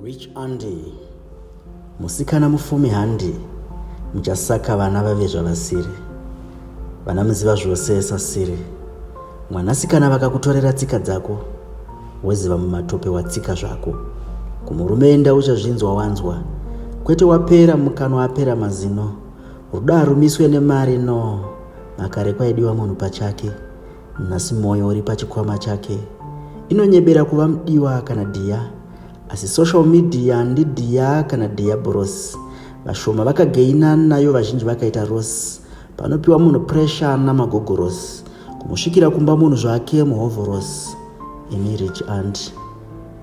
Rich Andy, musikana mufumi handi, muchasaka vana vave zvavasiri. Vana muziva zvose sasiri. Mwanasikana vakakutorera tsika dzako, woziva mumatope watsika zvako. Kumurume enda uchazvinzwa wanzwa, kwete wapera mukanwa apera mazino. Ruda harumiswe nemari no, makare kwaidiwa munhu pachake. Nhasi moyo uri pachikwama chake. Inonyebera kuva mudiwa kana dhiya, asi social media ndidhiya kana dhiya boros. Vashoma vakageina nayo, vazhinji vakaita rosi. Panopiwa munhu pressure namagogoros, kumusvikira kumba munhu zvake muhovhorosi. Imi Rich Andy,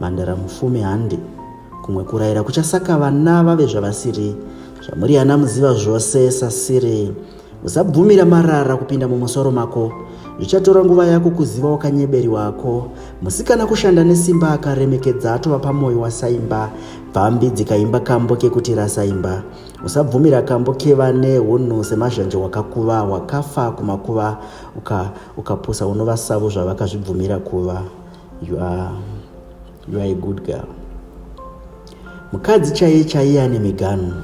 Mandara mufumi handi, kumwe kurayira kuchasaka vana vave zvavasiri. Zvamuri hana muziva zvose sasiri. Usabvumira marara kupinda mumusoro mako, zvichatora nguva yako kuziva wakanyeberi wako. Musikana kushanda nesimba akaremekedza atova pamoyo wasaimba. Bvambi dzikaimba kambo kekuti rasaimba. Usabvumira kambo keva nehunhu semazhanje wakakuva, wakafa kumakuva ukapusa unova savo zvavakazvibvumira kuva. You are a good girl. Mukadzi chaiye ane miganu,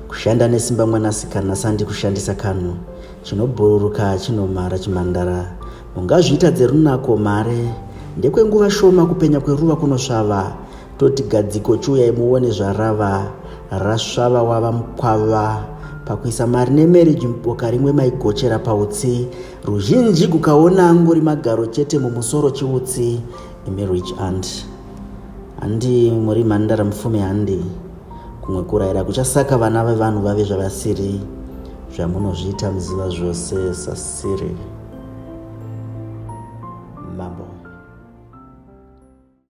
kushanda nesimba mwanasikana sandi kushandisa kanhu. Chinobhururuka chinomara chimandara, ungazviita dzerunako mare. Ndekwenguva shoma kupenya kweruva kunosvava. Toti gadziko chuya muone zvarava, rasvava wava mukwava. Pakuisa mari nemarriage boka rimwe maigochera pautsi. Ruzhinji kukaona angori magaro chete mumusoro chiutsi. Imi Rich Andy, handi muri Mandara mufumi handi, kumwe kurayira kuchasaka vana vevanhu vave zvavasiri. Zvamunozviita muziva zvose sasiri.